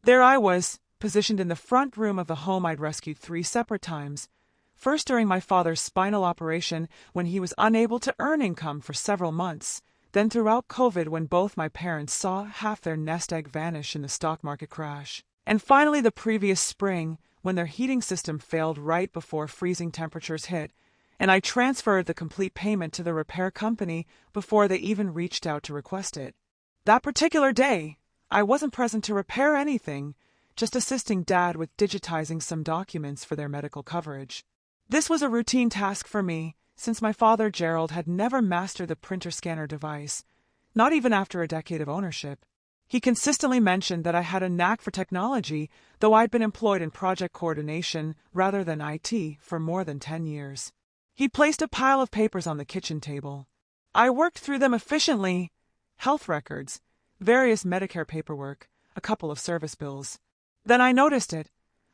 There I was, positioned in the front room of the home I'd rescued 3 separate times. First during my father's spinal operation when he was unable to earn income for several months, then throughout COVID when both my parents saw half their nest egg vanish in the stock market crash, and finally the previous spring when their heating system failed right before freezing temperatures hit, and I transferred the complete payment to the repair company before they even reached out to request it. That particular day, I wasn't present to repair anything, just assisting Dad with digitizing some documents for their medical coverage. This was a routine task for me, since my father Gerald had never mastered the printer scanner device, not even after a decade of ownership. He consistently mentioned that I had a knack for technology, though I'd been employed in project coordination rather than IT for more than 10 years. He placed a pile of papers on the kitchen table. I worked through them efficiently: health records, various Medicare paperwork, a couple of service bills. Then I noticed it.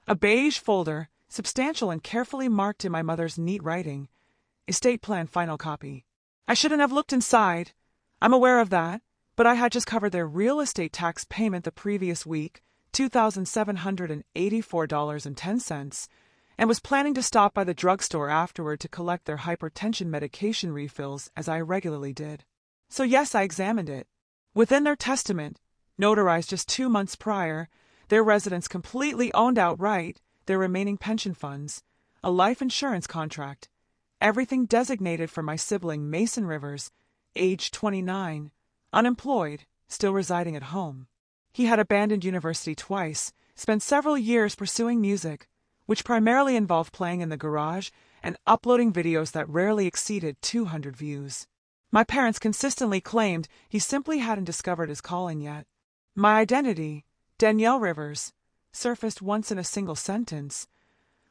A beige folder, substantial and carefully marked in my mother's neat writing. Estate plan final copy. I shouldn't have looked inside. I'm aware of that, but I had just covered their real estate tax payment the previous week, $2,784.10, and was planning to stop by the drugstore afterward to collect their hypertension medication refills as I regularly did. So yes, I examined it. Within their testament, notarized just 2 months prior, their residence completely owned outright their remaining pension funds, a life insurance contract, everything designated for my sibling Mason Rivers, age 29, unemployed, still residing at home. He had abandoned university twice, spent several years pursuing music, which primarily involved playing in the garage and uploading videos that rarely exceeded 200 views. My parents consistently claimed he simply hadn't discovered his calling yet. My identity, Danielle Rivers, surfaced once in a single sentence.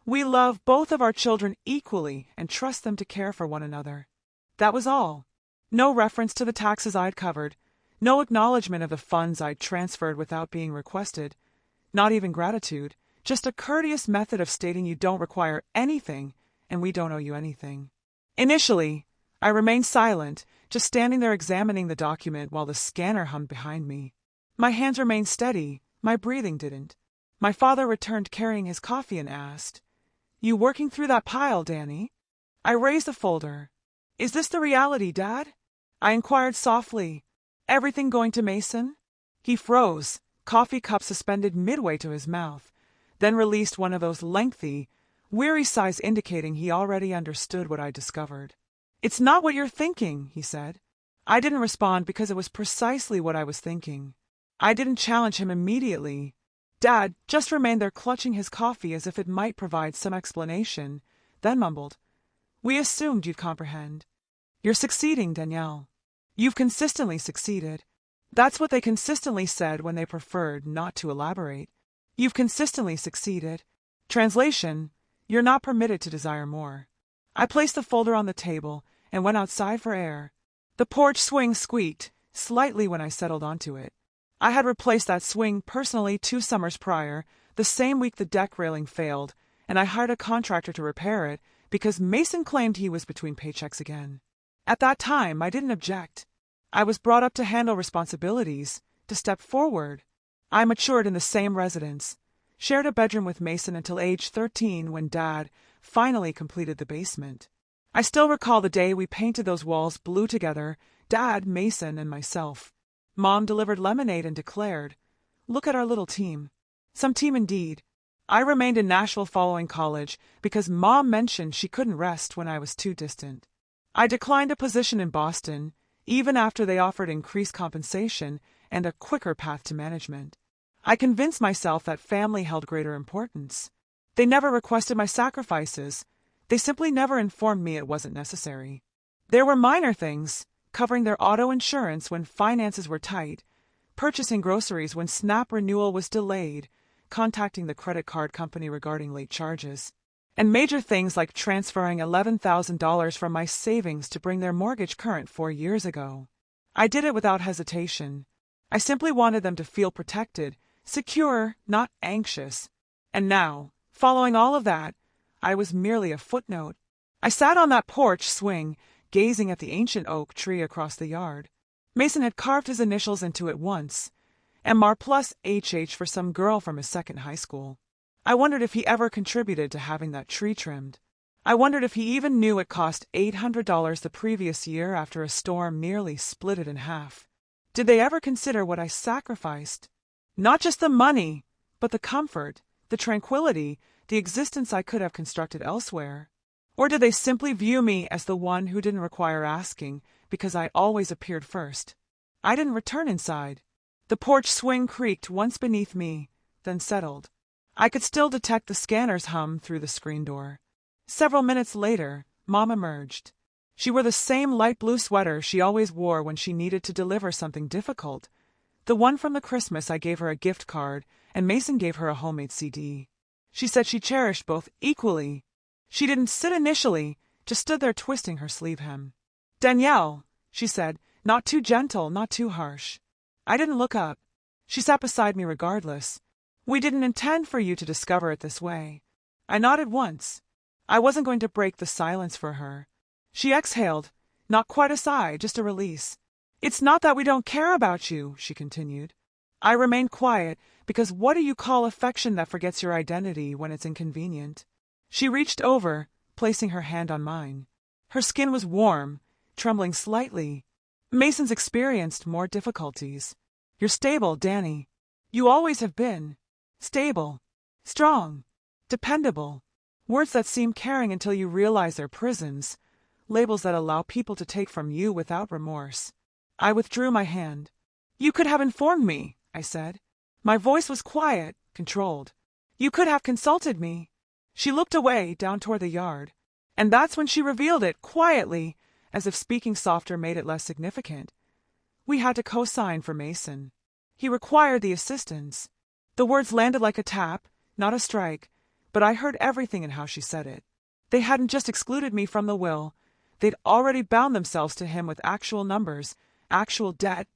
We love both of our children equally and trust them to care for one another. That was all. No reference to the taxes I'd covered, no acknowledgement of the funds I'd transferred without being requested, not even gratitude, just a courteous method of stating you don't require anything and we don't owe you anything. Initially, I remained silent, just standing there examining the document while the scanner hummed behind me. My hands remained steady, my breathing didn't. My father returned carrying his coffee and asked, "You working through that pile, Danny?" I raised the folder. "Is this the reality, Dad?" I inquired softly. "Everything going to Mason?" He froze, coffee cup suspended midway to his mouth, then released one of those lengthy, weary sighs indicating he already understood what I discovered. "It's not what you're thinking," he said. I didn't respond because it was precisely what I was thinking. I didn't challenge him immediately. Dad just remained there clutching his coffee as if it might provide some explanation, then mumbled, "We assumed you'd comprehend. You're succeeding, Danielle. You've consistently succeeded. That's what they consistently said when they preferred not to elaborate. You've consistently succeeded. Translation, you're not permitted to desire more." I placed the folder on the table and went outside for air. The porch swing squeaked slightly when I settled onto it. I had replaced that swing personally 2 summers prior, the same week the deck railing failed, and I hired a contractor to repair it because Mason claimed he was between paychecks again. At that time, I didn't object. I was brought up to handle responsibilities, to step forward. I matured in the same residence, shared a bedroom with Mason until age 13 when Dad finally completed the basement. I still recall the day we painted those walls blue together, Dad, Mason, and myself. Mom delivered lemonade and declared, "Look at our little team." Some team indeed. I remained in Nashville following college because Mom mentioned she couldn't rest when I was too distant. I declined a position in Boston, even after they offered increased compensation and a quicker path to management. I convinced myself that family held greater importance. They never requested my sacrifices. They simply never informed me it wasn't necessary. There were minor things, covering their auto insurance when finances were tight, purchasing groceries when SNAP renewal was delayed, contacting the credit card company regarding late charges, and major things like transferring $11,000 from my savings to bring their mortgage current 4 years ago. I did it without hesitation. I simply wanted them to feel protected, secure, not anxious. And now, following all of that, I was merely a footnote. I sat on that porch swing, gazing at the ancient oak tree across the yard. Mason had carved his initials into it once, MR plus HH for some girl from his second high school. I wondered if he ever contributed to having that tree trimmed. I wondered if he even knew it cost $800 the previous year after a storm nearly split it in half. Did they ever consider what I sacrificed? Not just the money, but the comfort, the tranquility, the existence I could have constructed elsewhere. Or did they simply view me as the one who didn't require asking because I always appeared first? I didn't return inside. The porch swing creaked once beneath me, then settled. I could still detect the scanner's hum through the screen door. Several minutes later, Mom emerged. She wore the same light blue sweater she always wore when she needed to deliver something difficult. The one from the Christmas I gave her a gift card, and Mason gave her a homemade CD. She said she cherished both equally. She didn't sit initially, just stood there twisting her sleeve hem. "Danielle," she said, not too gentle, not too harsh. I didn't look up. She sat beside me regardless. "We didn't intend for you to discover it this way." I nodded once. I wasn't going to break the silence for her. She exhaled, not quite a sigh, just a release. "It's not that we don't care about you," she continued. I remained quiet, because what do you call affection that forgets your identity when it's inconvenient? She reached over, placing her hand on mine. Her skin was warm, trembling slightly. "Mason's experienced more difficulties. You're stable, Danny. You always have been. Stable. Strong. Dependable. Words that seem caring until you realize they're prisons. Labels that allow people to take from you without remorse." I withdrew my hand. "You could have informed me," I said. My voice was quiet, controlled. "You could have consulted me." She looked away, down toward the yard. And that's when she revealed it, quietly, as if speaking softer made it less significant. We had to co-sign for Mason. He required the assistance. The words landed like a tap, not a strike, but I heard everything in how she said it. They hadn't just excluded me from the will. They'd already bound themselves to him with actual numbers, actual debt,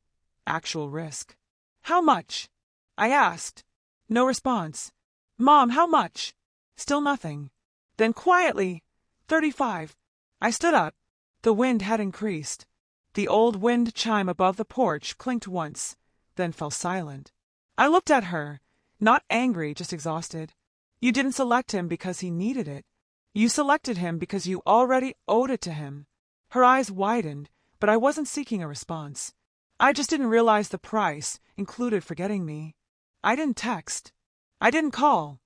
actual risk. "How much?" I asked. No response. "Mom, how much?" Still nothing. Then quietly, 35. I stood up. The wind had increased. The old wind chime above the porch clinked once, then fell silent. I looked at her, not angry, just exhausted. "You didn't select him because he needed it. You selected him because you already owed it to him." Her eyes widened, but I wasn't seeking a response. I just didn't realize the price included forgetting me. I didn't text. I didn't call.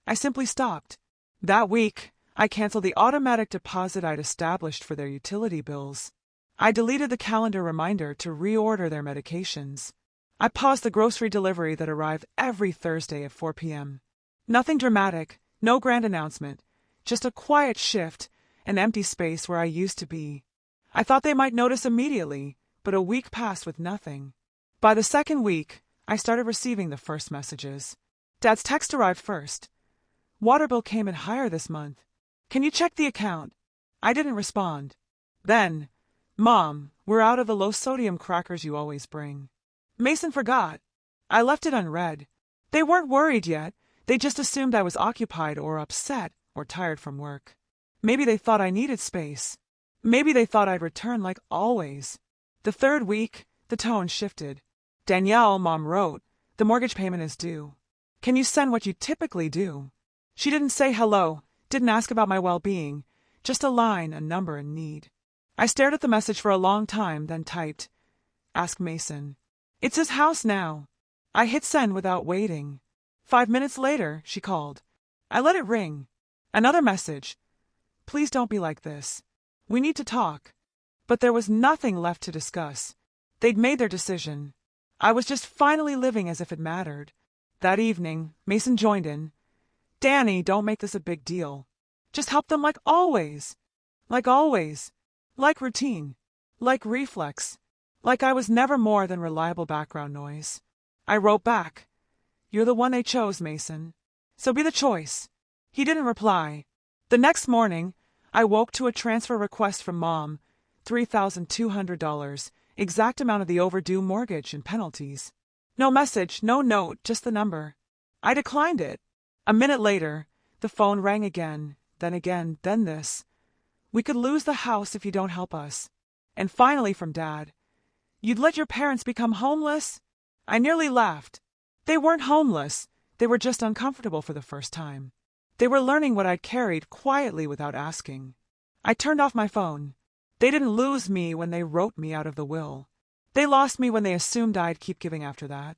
I simply stopped. That week, I canceled the automatic deposit I'd established for their utility bills. I deleted the calendar reminder to reorder their medications. I paused the grocery delivery that arrived every Thursday at 4 p.m. Nothing dramatic, no grand announcement, just a quiet shift, an empty space where I used to be. I thought they might notice immediately, but a week passed with nothing. By the second week, I started receiving the first messages. Dad's text arrived first. "Water bill came in higher this month. Can you check the account?" I didn't respond. Then, "Mom, we're out of the low-sodium crackers you always bring." Mason forgot. I left it unread. They weren't worried yet. They just assumed I was occupied or upset or tired from work. Maybe they thought I needed space. Maybe they thought I'd return like always. The third week, the tone shifted. "Danielle," Mom wrote, "the mortgage payment is due. Can you send what you typically do?" She didn't say hello, didn't ask about my well-being, just a line, a number, a need. I stared at the message for a long time, then typed, "Ask Mason." It's his house now. I hit send without waiting. 5 minutes later, she called. I let it ring. Another message. "Please don't be like this. We need to talk." But there was nothing left to discuss. They'd made their decision. I was just finally living as if it mattered. That evening, Mason joined in. "Danny, don't make this a big deal. Just help them like always. Like always. Like routine. Like reflex. Like I was never more than reliable background noise." I wrote back, "You're the one they chose, Mason. So be the choice." He didn't reply. The next morning, I woke to a transfer request from Mom, $3,200, exact amount of the overdue mortgage and penalties. No message, no note, just the number. I declined it. A minute later, the phone rang again, then this. "We could lose the house if you don't help us." And finally from Dad, "You'd let your parents become homeless?" I nearly laughed. They weren't homeless, they were just uncomfortable for the first time. They were learning what I'd carried quietly without asking. I turned off my phone. They didn't lose me when they wrote me out of the will. They lost me when they assumed I'd keep giving after that.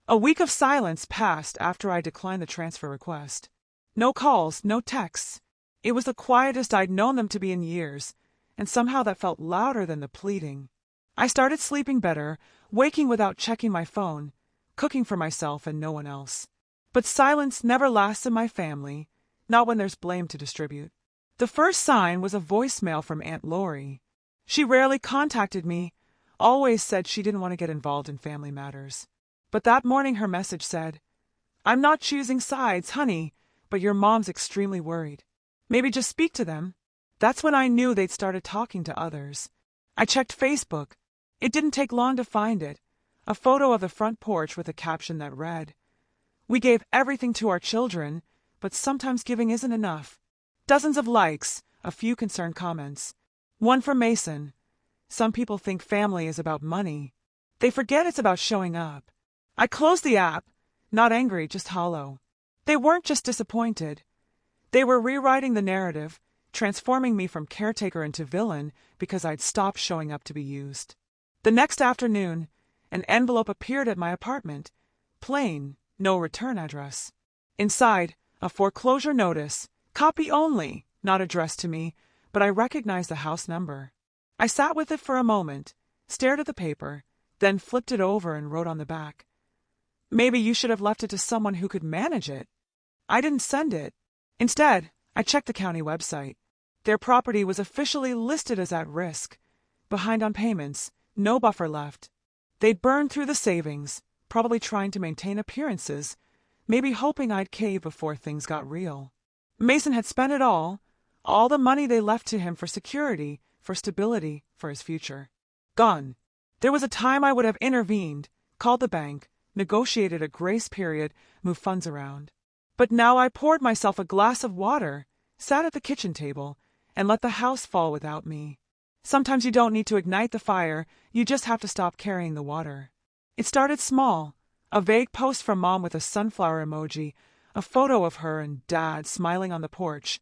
A week of silence passed after I declined the transfer request. No calls, no texts. It was the quietest I'd known them to be in years, and somehow that felt louder than the pleading. I started sleeping better, waking without checking my phone, cooking for myself and no one else. But silence never lasts in my family, not when there's blame to distribute. The first sign was a voicemail from Aunt Lori. She rarely contacted me, always said she didn't want to get involved in family matters. But that morning her message said, "I'm not choosing sides, honey, but your mom's extremely worried. Maybe just speak to them." That's when I knew they'd started talking to others. I checked Facebook. It didn't take long to find it. A photo of the front porch with a caption that read, "We gave everything to our children, but sometimes giving isn't enough." Dozens of likes, a few concerned comments. One from Mason. "Some people think family is about money. They forget it's about showing up." I closed the app, not angry, just hollow. They weren't just disappointed. They were rewriting the narrative, transforming me from caretaker into villain because I'd stopped showing up to be used. The next afternoon, an envelope appeared at my apartment. Plain, no return address. Inside, a foreclosure notice. Copy only, not addressed to me, but I recognized the house number. I sat with it for a moment, stared at the paper, then flipped it over and wrote on the back, "Maybe you should have left it to someone who could manage it." I didn't send it. Instead, I checked the county website. Their property was officially listed as at risk. Behind on payments, no buffer left. They'd burned through the savings, probably trying to maintain appearances, maybe hoping I'd cave before things got real. Mason had spent it all the money they left to him for security, for stability, for his future. Gone. There was a time I would have intervened, called the bank, negotiated a grace period, moved funds around. But now I poured myself a glass of water, sat at the kitchen table, and let the house fall without me. Sometimes you don't need to ignite the fire, you just have to stop carrying the water. It started small, a vague post from Mom with a sunflower emoji, a photo of her and Dad smiling on the porch.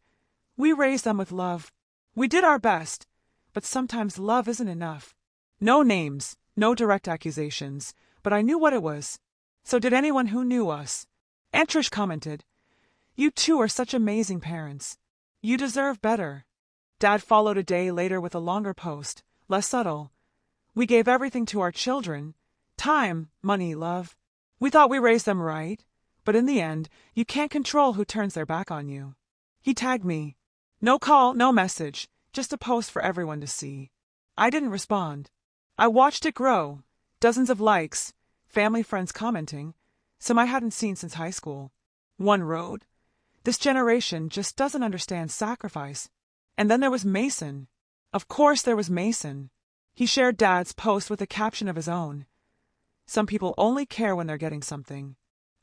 We raised them with love. We did our best, but sometimes love isn't enough. No names, no direct accusations, but I knew what it was. So did anyone who knew us. Aunt Trish commented, "You two are such amazing parents. You deserve better." Dad followed a day later with a longer post, less subtle. "We gave everything to our children. Time, money, love. We thought we raised them right, but in the end, you can't control who turns their back on you." He tagged me. No call, no message, just a post for everyone to see. I didn't respond. I watched it grow. Dozens of likes, family friends commenting, some I hadn't seen since high school. One wrote, "This generation just doesn't understand sacrifice." And then there was Mason. Of course there was Mason. He shared Dad's post with a caption of his own. "Some people only care when they're getting something.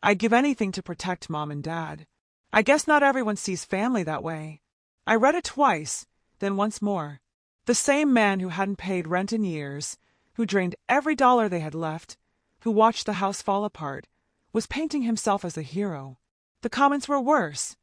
I'd give anything to protect Mom and Dad." I guess not everyone sees family that way. I read it twice, then once more. The same man who hadn't paid rent in years, who drained every dollar they had left, who watched the house fall apart, was painting himself as a hero. The comments were worse.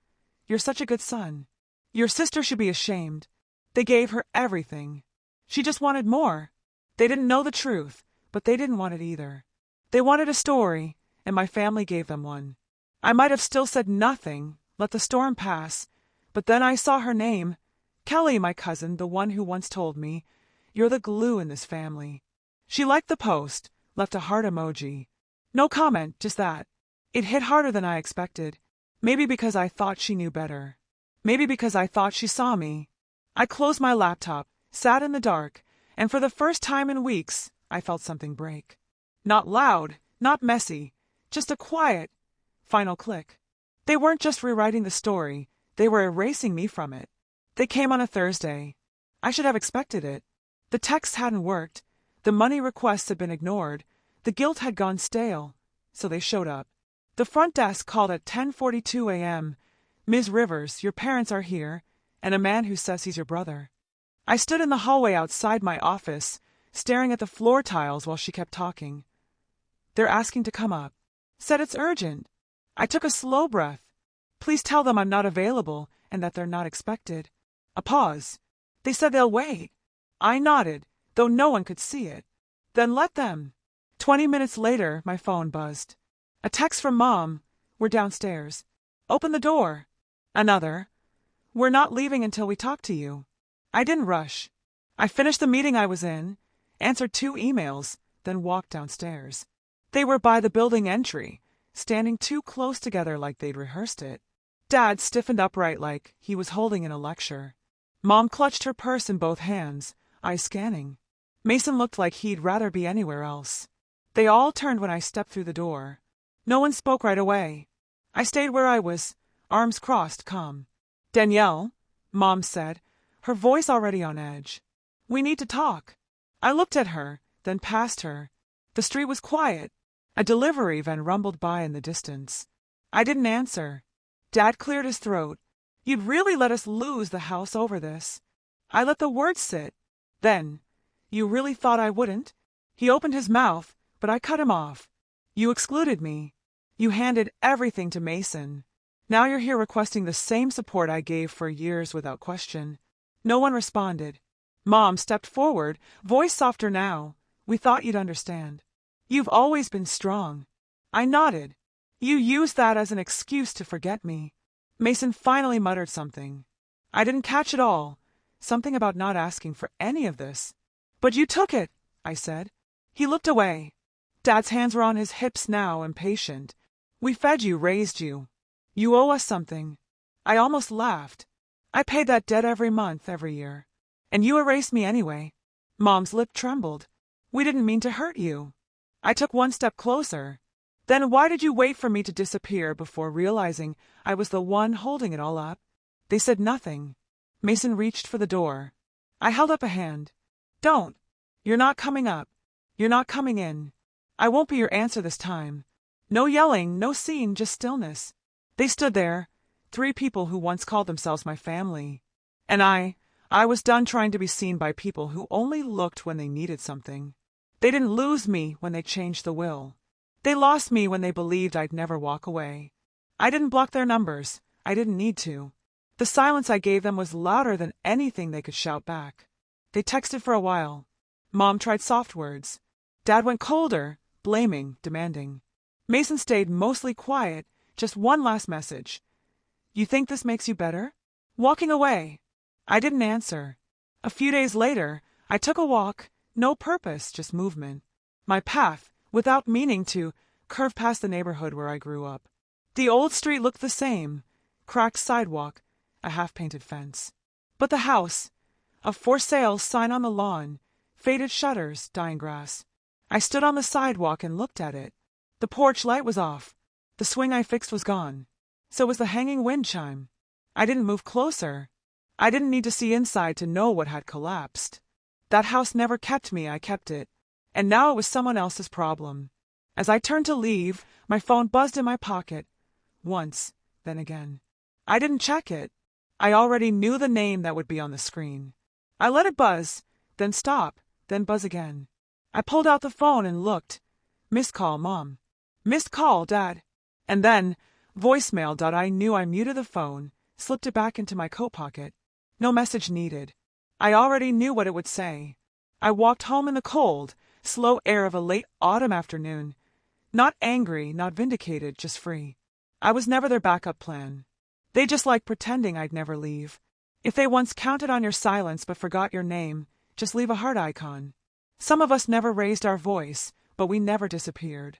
"You're such a good son. Your sister should be ashamed. They gave her everything. She just wanted more." They didn't know the truth, but they didn't want it either. They wanted a story, and my family gave them one. I might have still said nothing, let the storm pass, but then I saw her name. Kelly, my cousin, the one who once told me, "You're the glue in this family." She liked the post, left a heart emoji. No comment, just that. It hit harder than I expected. Maybe because I thought she knew better. Maybe because I thought she saw me. I closed my laptop, sat in the dark, and for the first time in weeks, I felt something break. Not loud, not messy, just a quiet, final click. They weren't just rewriting the story, they were erasing me from it. They came on a Thursday. I should have expected it. The texts hadn't worked, the money requests had been ignored, the guilt had gone stale, so they showed up. The front desk called at 10:42 a.m. "Ms. Rivers, your parents are here," and a man who says he's your brother. I stood in the hallway outside my office, staring at the floor tiles while she kept talking. They're asking to come up. Said it's urgent. I took a slow breath. Please tell them I'm not available and that they're not expected. A pause. They said they'll wait. I nodded, though no one could see it. Then let them. 20 minutes later, my phone buzzed. A text from Mom. We're downstairs. Open the door. Another. We're not leaving until we talk to you. I didn't rush. I finished the meeting I was in, answered 2 emails, then walked downstairs. They were by the building entry, standing too close together like they'd rehearsed it. Dad stiffened upright like he was holding in a lecture. Mom clutched her purse in both hands, eyes scanning. Mason looked like he'd rather be anywhere else. They all turned when I stepped through the door. No one spoke right away. I stayed where I was, arms crossed, calm. Danielle, Mom said, her voice already on edge. We need to talk. I looked at her, then past her. The street was quiet. A delivery van rumbled by in the distance. I didn't answer. Dad cleared his throat. You'd really let us lose the house over this. I let the words sit. Then, you really thought I wouldn't? He opened his mouth, but I cut him off. You excluded me. You handed everything to Mason. Now you're here requesting the same support I gave for years without question. No one responded. Mom stepped forward, voice softer now. We thought you'd understand. You've always been strong. I nodded. You used that as an excuse to forget me. Mason finally muttered something. I didn't catch it all. Something about not asking for any of this. But you took it, I said. He looked away. Dad's hands were on his hips now, impatient. We fed you, raised you. You owe us something. I almost laughed. I paid that debt every month, every year. And you erased me anyway. Mom's lip trembled. We didn't mean to hurt you. I took one step closer. Then why did you wait for me to disappear before realizing I was the one holding it all up? They said nothing. Mason reached for the door. I held up a hand. Don't. You're not coming up. You're not coming in. I won't be your answer this time. No yelling, no scene, just stillness. They stood there, 3 people who once called themselves my family. And I was done trying to be seen by people who only looked when they needed something. They didn't lose me when they changed the will. They lost me when they believed I'd never walk away. I didn't block their numbers. I didn't need to. The silence I gave them was louder than anything they could shout back. They texted for a while. Mom tried soft words. Dad went colder, blaming, demanding. Mason stayed mostly quiet, just one last message. You think this makes you better? Walking away. I didn't answer. A few days later, I took a walk, no purpose, just movement. My path, without meaning to, curved past the neighborhood where I grew up. The old street looked the same, cracked sidewalk, a half-painted fence. But the house, a for sale sign on the lawn, faded shutters, dying grass. I stood on the sidewalk and looked at it. The porch light was off. The swing I fixed was gone. So was the hanging wind chime. I didn't move closer. I didn't need to see inside to know what had collapsed. That house never kept me, I kept it. And now it was someone else's problem. As I turned to leave, my phone buzzed in my pocket. Once, then again. I didn't check it. I already knew the name that would be on the screen. I let it buzz, then stop, then buzz again. I pulled out the phone and looked. Missed call, Mom. Missed call, Dad. And then, voicemail. I knew I muted the phone, slipped it back into my coat pocket. No message needed. I already knew what it would say. I walked home in the cold, slow air of a late autumn afternoon. Not angry, not vindicated, just free. I was never their backup plan. They just liked pretending I'd never leave. If they once counted on your silence but forgot your name, just leave a heart icon. Some of us never raised our voice, but we never disappeared.